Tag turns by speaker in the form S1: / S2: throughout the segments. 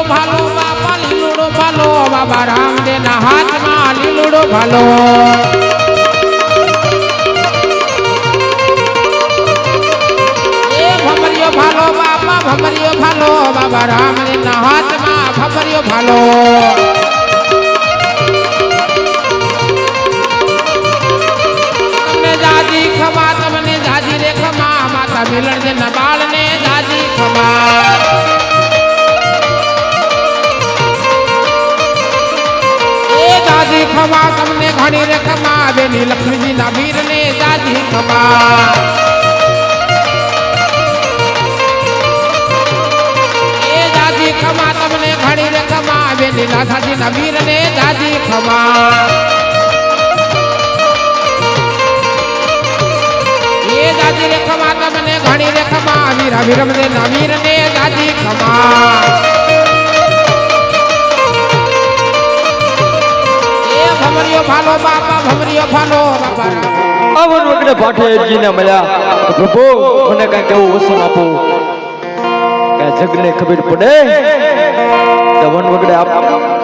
S1: ભાલો બાપા લીલુડો ભાલો બાબા રામદેવ ના હાથમાં લીલુડો ભાલો ભમરિયો ભાલો બાપા ભમરિયો ભાલો બાબા રામદેવ ના હાથમાં ભમરિયો ભાલો તમને જાજી ખમા તમને જાજી રે ખમા માતા મિલણ દે ના બાળ ને જાજી ખમા એ જાજી ખમા તમને ઘણી રે ખમા બેની લક્ષ્મીજી ના વીર ને જાજી ખમા ખમા તમને ઘણી રે ખમા બેની લાસાજી ના વીર ને જાજી ખમા એ જાજી રે ખમા તમને ઘણી રે ખમા વીરા વીરમ દે ના વીર ને જાજી ખમા એ ભમરિયો ભાલો બાપા ભમરિયો ભાલો બાપા
S2: અવન વગડે ભાઠેજી ને મળ્યા પ્રભુ મને કઈ કેવું વસન આપો જગને ખબર પડે તો વન વગડે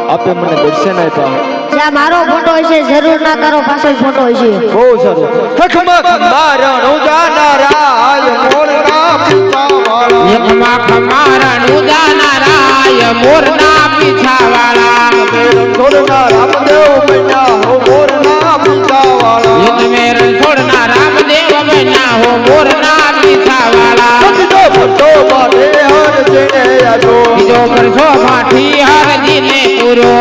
S2: આપે મને દર્શન આપ્યા
S3: જ્યાં મારો ફોટો હશે જરૂર ના કરો પાછળ ફોટો હશે
S2: બહુ સારું ખખમા ખમારણ ઉજાનારાય મોરના પીછાવાળા
S1: એકમા ખમારણ ઉજાનારાય મોરના પીછાવાળા
S2: છોડના રામદેવ બન્યા હો મોરના પીછાવાળા
S1: એક મેરણ છોડના રામદેવ બન્યા હો મોરના પીછાવાળા
S2: ફોટો મારે હર જેને આજો
S1: બીજો પરસો માઠી હરજી ને પૂરો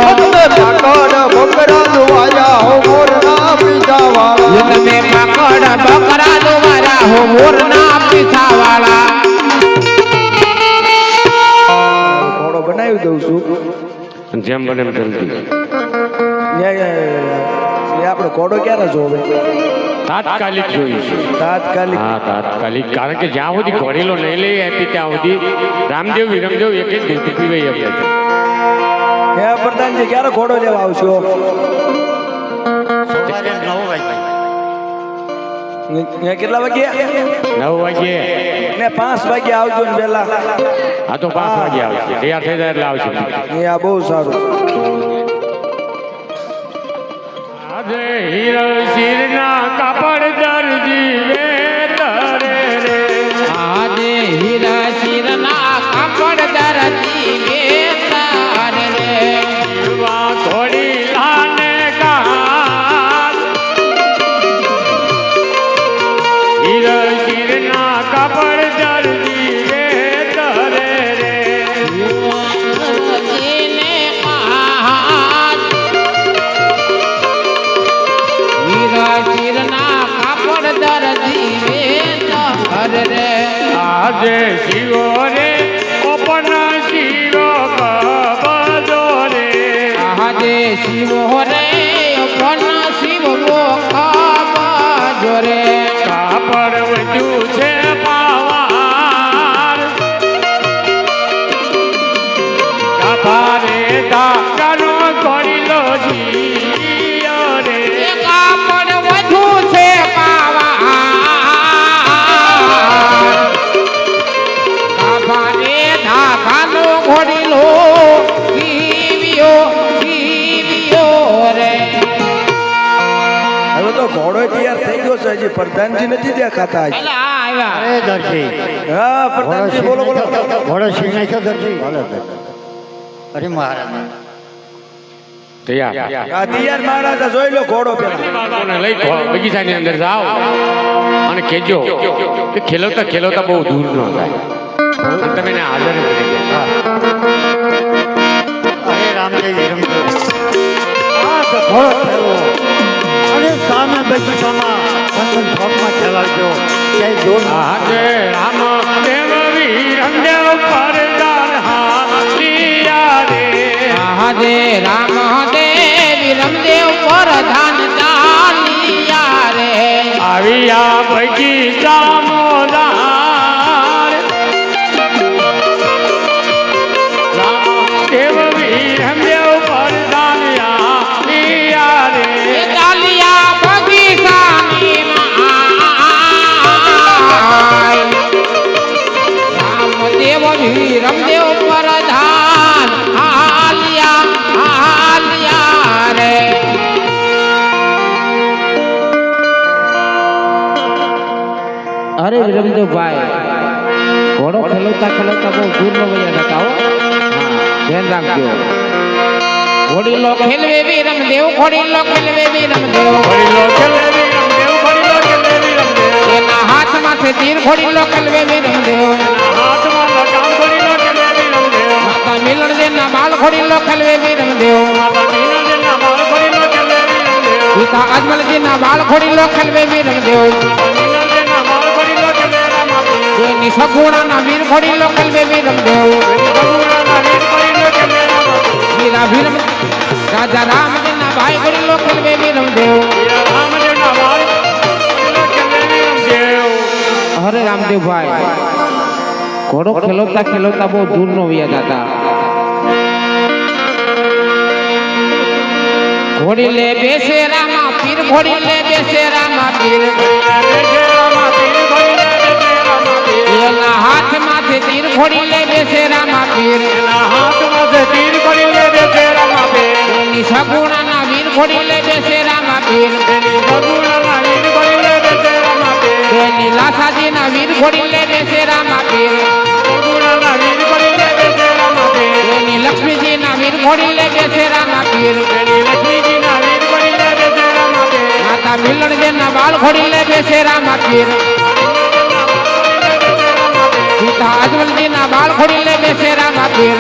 S2: પાકડ બકરા દુવાયા હો મોરના પીછાવાળા
S1: તમે પાકડ બકરા દુવાયા હો મોરના પીછાવાળા
S2: ઘોડો બનાવી દઉં છું
S4: જેમ બને એમ જલ્દી
S2: આપણો ઘોડો ક્યારે જોવે
S4: તાત્કાલિક જોઈશું
S2: તાત્કાલિક
S4: હા તાત્કાલિક કારણ કે જ્યાં સુધી ઘોડેલો નહીં લઈ આપી ત્યાં સુધી રામદેવ વિરમદેવ એક જ દૂધ પીવાઈ આપણે
S2: હે પ્રધાનજી ક્યારે ઘોડો લેવા આવશો કેટલા વાગ્યા
S4: 9 વાગ્યે
S2: ને 5 વાગ્યે આવજો ને વેલા
S4: હા તો 5 વાગ્યે આવશે તૈયાર થઈ જાય એટલે આવશે
S2: એ આ બહુ સારું
S4: આજે હીરા શિરના કાપડ દરજી વેતરે રે
S1: આજે હીરા શિરના કાપડ દરજી વેતરે રે
S4: વા થોડી લાને કા હીરા શિરના કાપડ દરજી વેતરે રે
S1: જીને કાજ હીરા શિરના કાપડ દરજી વેતરે રે
S4: આજે શિવો રે ઓપન શિવો કબજો રે
S1: આજે શિવો રે પણ શિવો કબજો રે
S4: કાપડ વધ્યું છે પાવાર કાપારે ડાકાનો કોડીલો જીયો રે
S1: કાપડ વધુ છે પાવા કાપાને ધાકાનો ઘોડીલો જીવ્યો રે
S2: હવે તો ઘોડો તૈયાર થઈ ગયો છે હજી પ્રધાનજી નથી દેખાતા આજ
S1: પેલા આવ્યા
S5: અરે દરજી
S2: હા પ્રધાનજી બોલો બોલો
S5: ઘોડો શીખ નાખ્યો દરજી અરે મહારાજ
S4: તૈયાર
S2: આ તૈયાર મહારાજ જોઈ લો ઘોડો પેલા
S4: બાળકોને લઈ બગીચાની અંદર જાઓ અને કહેજો કે ખેલવતા ખેલવતા બહુ દૂર ન જાય અને તમે એને હાજર જ રહી જાઓ.
S5: અરે રામદેવ રમતો આ તો ઘોડો થયો અને સામે બગીચામાં કંકન ચોકમાં ખેલાડજો ક્યાંય દૂર ના
S4: આજે રામ દેવ વીરમદેવ પરદાન હાલિયા રે
S1: આજે રામદેવ રમદેવ પરધાન ચાલિયા રે
S4: આવ્યા બગીચા મોદાર રામદેવ વીરમદેવ પરદાન હાલિયા રે
S1: ચાલિયા બગીચાની રામદેવ રમદેવ પરધાન રે અરે વિરમદેવભાઈ ઘોડો ખેલવતા ખેલવતા બહુ દૂર નો વયા જતા હો ધ્યાન રાખજો ઘોડીલો ખેલવે વિરમદેવ ઘોડીલો ખેલવે વિરમદેવ એના હાથમાંથી તીર ઘોડીલો ખેલવે વિરમદેવ માતા મિલણ દેના બાળ ઘોડીલો ખેલવે વિરમદેવ પિતા અજમલજીના બાળ ઘોડીલો ખેલવે વિરમદેવ એની સગુણાના વીર ઘોડીલો ખેલવે વિરમદેવ વીરા વિરમ રાજા રામજીના ભાઈ ઘોડીલો ખેલવે વિરમદેવ અરે રામદેવભાઈ ઘોડો ખેલવતા ખેલવતા બહુ દૂર નો વ્યા જતા ઘોડી લે બેસે રામા પીર ઘોડી લે બેસે રામા પીર એના હાથમાંથી તીર ઘોડી લે બેસે રામા પીર એની સગુણાના વીર ઘોડી લે બેસે રામા પીર એની લાસાજીના વીર ઘોડી લે બેસે રામા પીર એની લક્ષ્મીજીના વીર ઘોડી લે બેસે રામા પીર માતા મિલણજીના બાળ ઘોડી લે બેસે રામા પીર પિતા અજમલજીના બાળ ઘોડી લે બેસે રામા પીર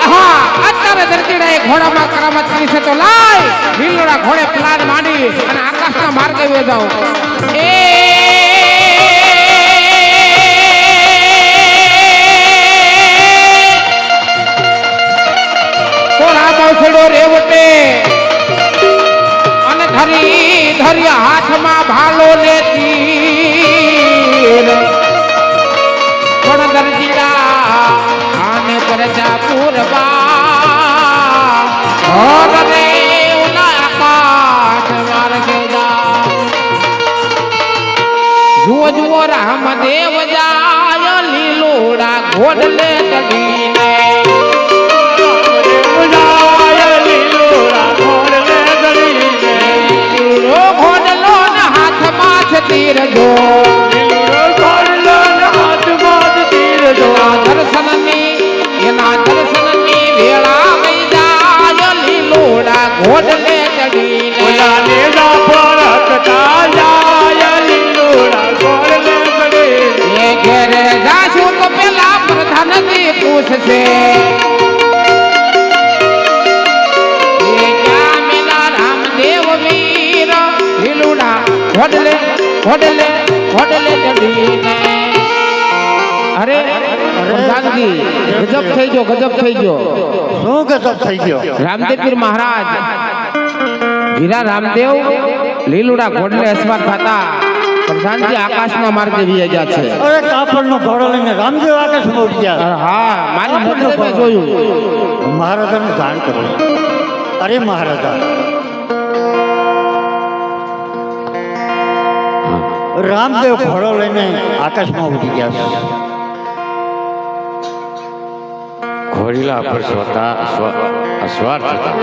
S1: હા અત્યારે દરજીડાએ ઘોડામાં કરામત કરી છે તો લાય ભીલોડા ઘોડે પ્લાન માંડી અને આકાશના માર્ગે વેજાઓ એ કોરા બસડો રેવટે અને ધરી હાથમાં ભાલો લેતી પણ દરજીડા આને પ્રજાપુરમાં રે ઉના આકાશ માર્ગે જા જુઓ જુઓ રામદેવ જાય લીલોડા ઘોડલે ચડીને ઘોડલો ના હાથમાં છે તીર જો એના દર્શનની વેળા ગઈ જાય લીલોડા ઘોડલે ચડીને એ ઘેરે જાશું તો પેલા પ્રધાનજી પૂછશે એ ક્યાં મેલા રામદેવ વીર લીલોડા ઘોડલે ઘોડલે ઘોડલે ચડીને અરે પ્રધાનજી ગજબ થઈ ગયો ગજબ થઈ ગયો
S5: શું ગજબ થઈ ગયો
S1: રામદેવ પીર મહારાજ વીરા રામદેવ લીલુડા ઘોડલે અસવાર થતા પ્રધાનજી આકાશના માર્ગે વિયા ગયા છે
S5: અરે કાપડનો ઘોડો લઈને રામદેવ આકાશમાં ઉડી ગયા
S1: હા મારી નજરે મેં જોયું
S5: મહારાજાનું જાણ કરો અરે મહારાજા રામદેવ ઘોડો લઈને આકાશમાં ઉડી ગયા છે
S4: ઘોડીલા પર અસવાર થતા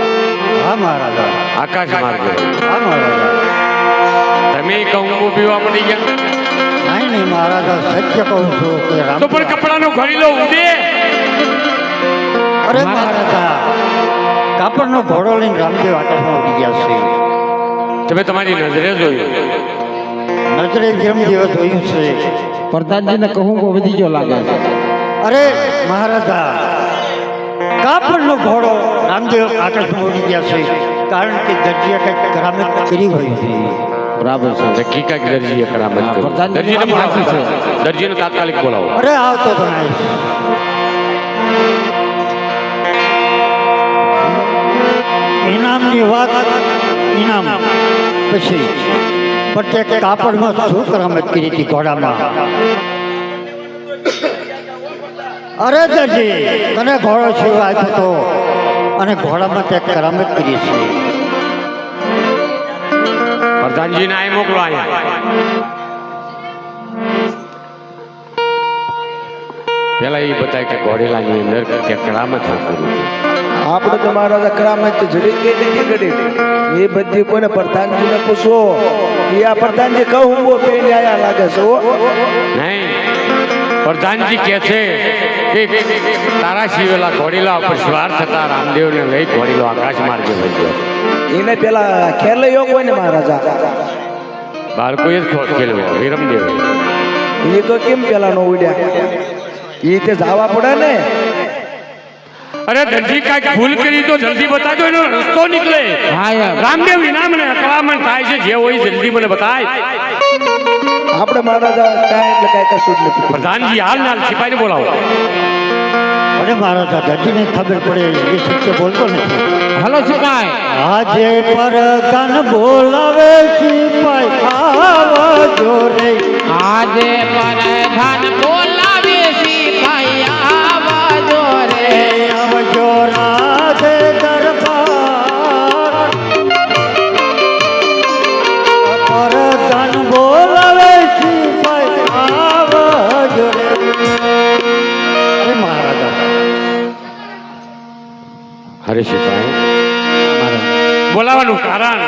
S5: હા મહારાજા
S4: આકાશ માર્ગે
S5: હા મહારાજા
S4: તમે કંકુ પીવા મળી ગયા
S5: નહીં નહીં મહારાજા સત્ય કહું છું કે રામ
S4: તો પણ કપડાનો ઘડીલો ઉડે
S5: અરે મહારાજા કાપડનો ઘોડો લઈને રામદેવ આકાશમાં ઉડી ગયા છે
S4: તમે તમારી નજરે જોયું
S5: નજરે જેમ દિવસ જોયું છે
S1: પ્રધાનજીને કહું કે વધી ગયો લાગે છે
S5: અરે મહારાજા કાપડનો ઘોડો રામદેવ આકાશમાં ઉડી ગયા છે કારણ કે દરજીએ કંઈક કરામત કરી હોય છે
S1: બરાબર છે
S4: નક્કી કાંઈક દરજીએ કરામત કરી.
S1: પ્રધાનજી
S4: દરજીને
S1: વાત
S4: બોલાવો.
S1: સાચી છે.
S4: દરજીને તાત્કાલિક બોલાવો
S5: અરે આવતો તો નહીં ઇનામની વાત ઇનામ પછી પણ તે કાપડમાં શું કરામત કરી હતી ઘોડામાં અરે દરજી તને ઘોડો છેવો આપ્યો હતો અને ઘોડામાં તે કરામત કરી છે
S4: પ્રધાનજીને અહીં મોકલો અહીંયા પેલા એ બતાય કે ઘોડેલાની અંદર કે કરામત કર્યું
S6: આપણે તો મહારાજા કરામત જડી કે નહીં ગડી એ બધી કોને પ્રધાનજીને પૂછો એ આ પ્રધાનજી કહું હું પેલી આયા લાગે છે હો.
S4: નહીં પ્રધાનજી કહે છે કે તારા શિવેલા ઘોડીલા ઉપર સવાર થતા રામદેવને લઈ ઘોડીલો આકાશ માર્ગે વહી ગયો.
S6: એને પેલા ખેલૈયો કોઈને મહારાજા
S4: બાળકોએ જ ખેલવો વિરમદેવ.
S6: એ તો કેમ પેલા નો ઉડ્યા એ તે જવા પડે ને.
S4: અરે દરજી કાંઈક ભૂલ કરી તો જલ્દી બતાજો એનો રસ્તો નીકળે.
S1: હા યાર
S4: રામદેવ વિના મને અકળામણ થાય છે જે હોય જલ્દી મને બતાય.
S6: આપણે મહારાજા કાંઈ એટલે કાંઈ કશું જ નથી.
S4: પ્રધાનજી હાલ ને હાલ સિપાહીને બોલાવો.
S5: અરે મારા દાદાજીને ખબર પડે એ સત્ય બોલતો નથી.
S1: હલો સિપાઈ
S5: આજે પરધાન બોલાવે સિપાઈ આવજો રે.
S1: આજે પરધાન બોલાવે સિપાઈ આવજો રે.
S5: આવજો રાધે દરબાર પરધાન બોલાવે સિપાઈ આવજો રે. અરે મહારાજા
S4: હરે સિપાહી બોલાવાનું કારણ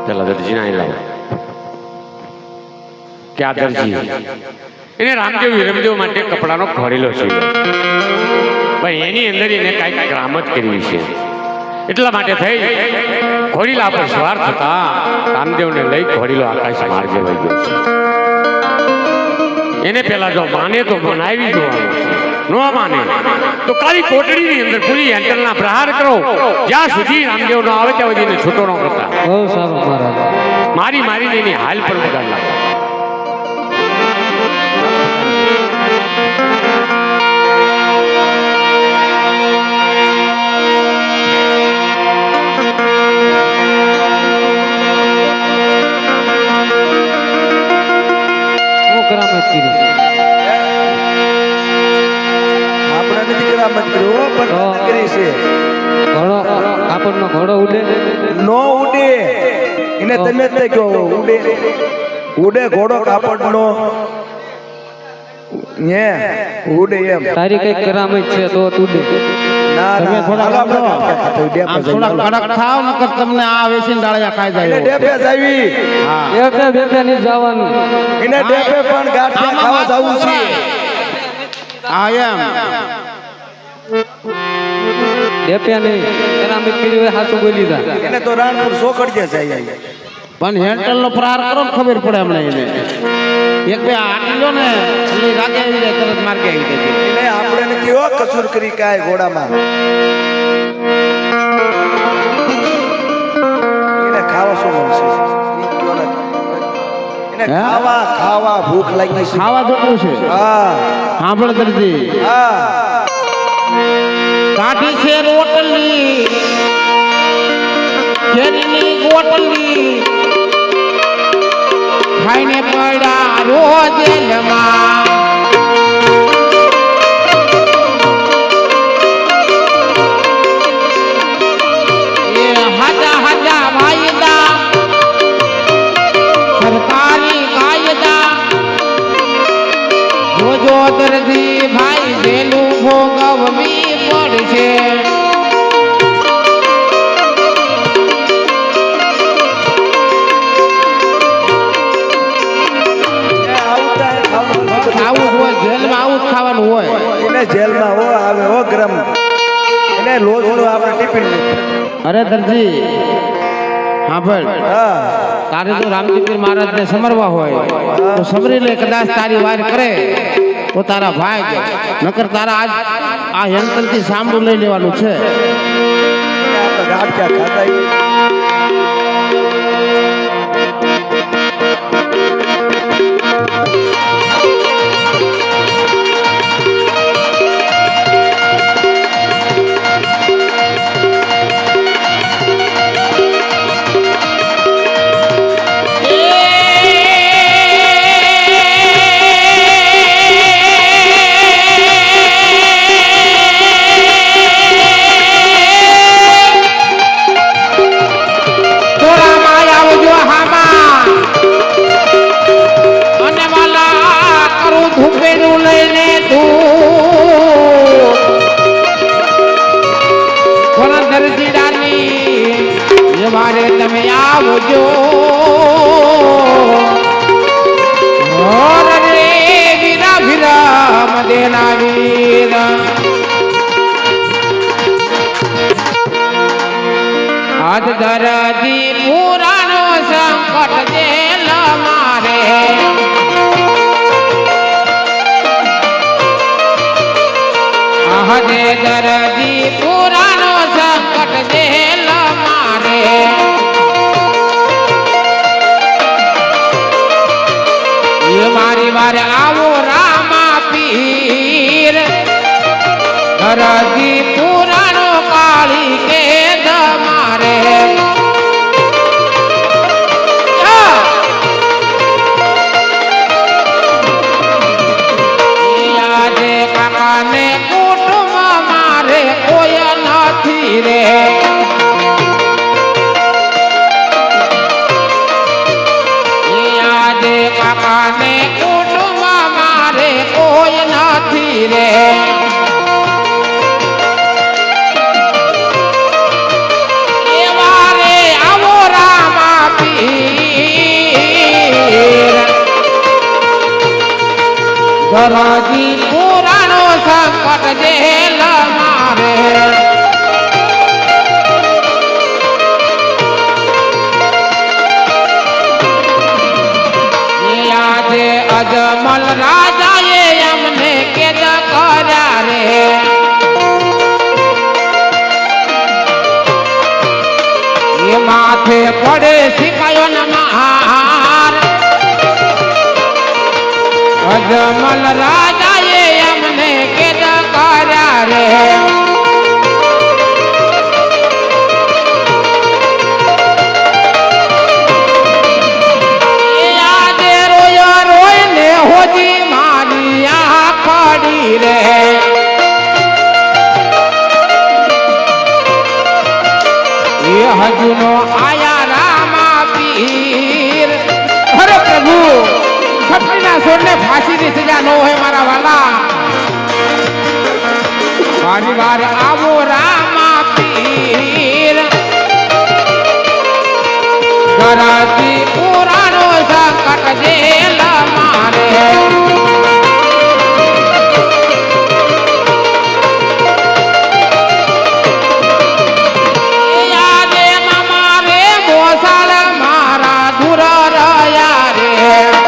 S4: પેલા દરજીને અહીં લાવો કે આ દરજી એને રામદેવ વિરમદેવ માટે કપડાનો ઘોડેલો છે ભાઈ એની અંદર એને કાંઈક કરામત કરવી છે એટલા માટે થઈ ઘોડીલા પર સવાર થતા રામદેવને લઈ ઘોડીલો આકાશ માર્ગે વહી ગયો છે. એને પેલા જો માને તો મનાવી જોવાનું છે. નો માને તો કાળી કોટડીની અંદર પૂરી હેન્ટલના પ્રહાર કરો જ્યાં સુધી રામદેવ નો આવે ત્યાં સુધી એને છૂટો ન કરતા.
S2: બહુ સારું મહારાજ.
S4: મારીને એની હાલ પર બગાડ નાખો.
S2: હું કરામત કરી
S6: આપણે નથી કરામત કર્યો હો, પ્રધાને કરી છે.
S2: ઘોડો કાપડનો ઘોડો ઉડે
S6: નો ઉડે એને તમે જ કહો ઉડે ઉડે ઘોડો કાપડનો હે ઉડે એમ.
S2: તારી કઈ કરામત છે તો ઉડે.
S6: ના
S1: તમે
S6: ના
S1: થોડા
S6: હાલો આપણે ખાતો ડેપે
S1: આમ
S6: જઈને
S1: થોડા
S6: હાલો.
S1: કડક થાવ નકર તમને આ વેસીન ડાળિયા ખાઈ
S6: એને
S1: જાય.
S6: ડેપે જ આવી
S1: હા
S2: એક બે નહીં જવાનું.
S6: એને ડેપે પણ ગાંઠિયા ખાવા જવું છે.
S1: હા એમ
S2: ડેપ્યા નહીં કરામત કરી હોય સાચું બોલી જા.
S6: એને તો રાણપુર સોકડીએ જાય
S1: પણ હેન્ડલ નો પ્રહાર કરો ને ખબર પડે હમણાં એને એક બે આટી લો ને એટલે રાગે આવી જાય તરત માર્ગે આવી જાય.
S6: એને આપણે નથી હો કસૂર કરી કાંઈ ઘોડામાં. એને ખાવા શું મળશે એને
S1: હે?
S6: ખાવા ભૂખ લાગી છે.
S1: ખાવા જોતું છે
S6: હા
S1: સાંભળ દરજી
S6: હા
S1: કાઠી છે રોટલી કેરીની ગોટલી ખાઈને પડ્યા રોજ જેલમાં. એ હાજા હાજા વાયદા સરકારી કાયદા જોજો દર્દી ભાઈ જેલું ભોગવવી પડશે. આવું જ હોય જેલમાં આવું જ ખાવાનું હોય.
S6: એને જેલમાં હો આવે હો ગરમ એને લોજ નો આપણે ટિફિન
S1: અરે દરજી હા ભાઈ
S6: હા
S1: તારે જો રામજીપીર મહારાજને સમરવા હોય તો સમરી લે. કદાચ તારી વાર કરે તો તારા ભાઈ નકર તારા આજ આ હેન્ડલ થી સાંભળું લઈ લેવાનું છે.
S6: આપણે ગાંઠિયા ખાતા ઈ.
S1: દેના વીર આજ દરદી પુરાનો સંકટ જેલ મારે આહદે દરદી પુરાનો સંકટ જેલ મારે એ મારી વારે આવો રામા પીર દરદી પુરાણો કાળી કે મારે આજે કાકાને કુટુંબ મારે કોઈ નથી રે આજે કાકાને કુટુંબ મારે કોઈ નથી રે દરદી પુરાણો સંકટ જેલ મારે આજે અજમલ રાજાએ અમને કેદ કર્યા રે એ માથે પડે શિકાયો ન માર અજમલ રાજાએ અમને કેદ કર્યા રે આજે રોય રોય ને હોજી મારી આ પડી રે એ હજુનો આયા રામા પીર અરે પ્રભુ છત્રીના સોરને ફાંસીની સજા ન હોય મારા વાલા મારી વાર આવો રામા પીર દરદી પુરાણો સંકટ જેલ મારે યાદે મામા રે મોસાળ મારા ધુર રહ્યા રે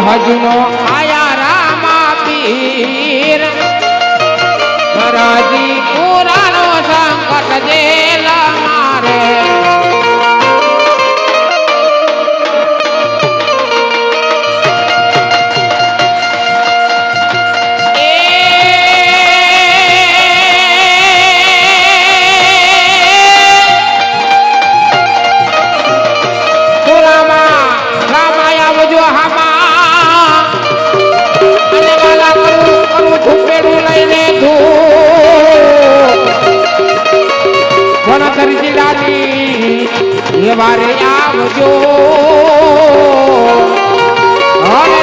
S1: હજનો આયા રામા પીર દરદી પુરાણો સંકટ જેલ મારે એ વારે આવજો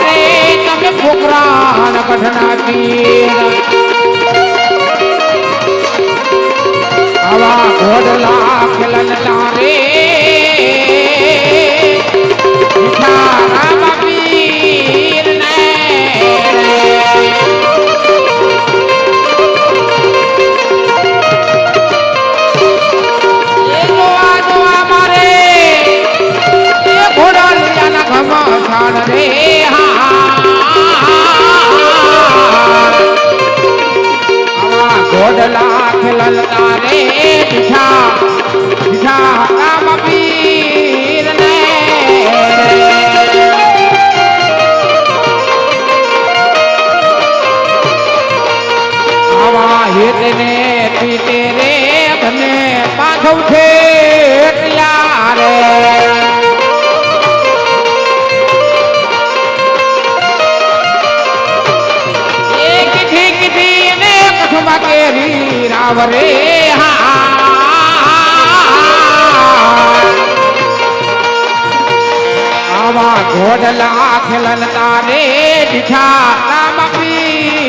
S1: રે તમે છોકરા કઠના પીર આવા ઘોડલા ખેલન તારે રામા પીર ને રે ઘોડલા ખેલતા રે દીઠા દીઠા રામ પીર ને આવા હેત ને પીતે રે બને પાછો છે રે કેરી રાવ રે આવા ઘોડલા ખેલન તારે દીઠા રામ પીર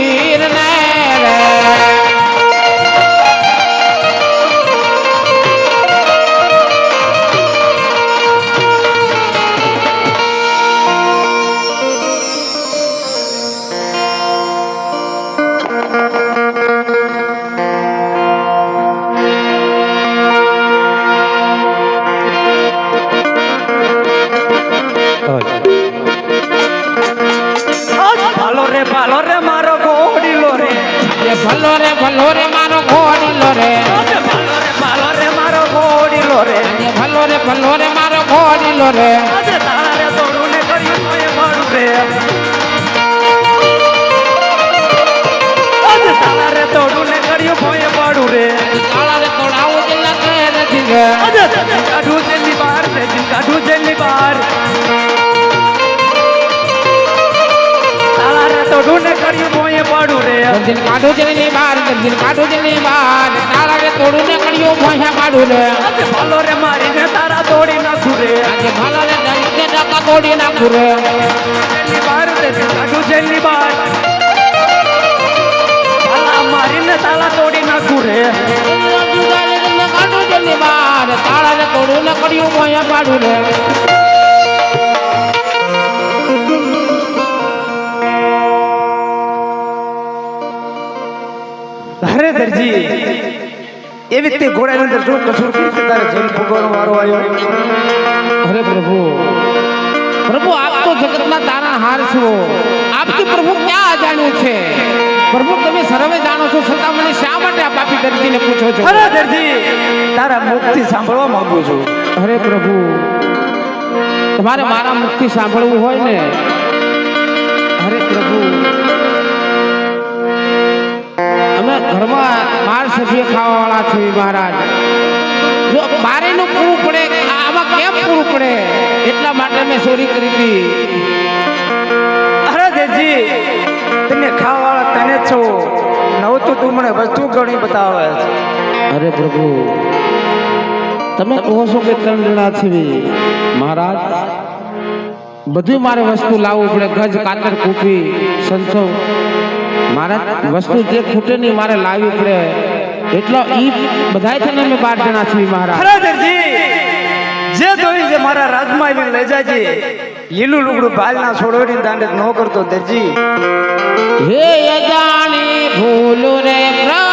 S2: ભાલો રે મારો ઘોડીલો રે
S1: એ ભલો રે મારો ઘોડીલો રે
S2: ભાલો રે મારો ઘોડીલો રે
S1: એ ભલો રે મારો ઘોડીલો રે
S2: તારા રે તોડું ને કર્યું તો એ મારું રે તારા રે તોડું ને કર્યું તો એ મારું રે
S1: તાળા રે તોડાવું જેલા કહે નથી રે
S2: કાઢું જેલી બહાર કાઢું જેલી બહાર તારા રે તોડું ને કર્યું તો એ મારું રે
S1: ગંજીન કાઢું જેની બહાર તાળા રે તોડું ને કર્યું ભોંયા પાડું રે
S2: ભાલો રે મારીને તારા તોડી નાખું રે
S1: આજે ભલા રે દઈને ડકા તોડી નાખું રે
S2: જેલી બહાર કાઢું જેલી બહાર તાલા મારીને તાલા તોડી નાખું રે
S1: કાઢું જેની બહાર તાળા રે તોડું ને કર્યું ભોંયા પાડું રે
S6: અરે દરજી એવી રીતે ઘોડાની અંદર જો કસૂર કરી છે તારે જેલ ભોગવવાનો વારો આવ્યો
S1: અરે પ્રભુ આપ તો જગતના તારણહાર છો આપથી પ્રભુ ક્યાં અજાણ્યું છે પ્રભુ તમે સર્વે જાણો છો છતાં મને શા માટે આ પાપી દર્દીને પૂછો છો
S6: અરે દરજી તારા મુખથી સાંભળવા માંગુ છું
S1: અરે પ્રભુ તમારે મારા મુખથી સાંભળવું હોય ને અરે પ્રભુ અમે ઘરમાં માર સભ્ય ખાવાવાળા છીએ મહારાજ જો બારેનું પૂરું પડે આમાં કેમ પૂરું પડે એટલા માટે મેં ચોરી કરી હતી
S6: અરે દરજી તને ખાવાવાળા તને જ છો નવતું તું મને વસ્તુ ઘણી બતાવે છે
S1: અરે પ્રભુ તમે કહો છો કે કંડણા છે મહારાજ બધું મારે વસ્તુ લાવવું પડે ગજ કાતર કૂપી સંચો મારા વસ્તુ જે ખૂટે નહીં મારે લાવવી પડે એટલો ઈ બધાય થઈને અમે 12 જણા છીએ મહારાજ
S6: અરે દરજી જે જોઈ છે મારા રાજમાં આવીને લઈ જાજે લીલું લુગડું ભાલના છોડવાની દાંડે ન કરતો દરજી
S1: હે અજાણી ભૂલ રે પ્રભુ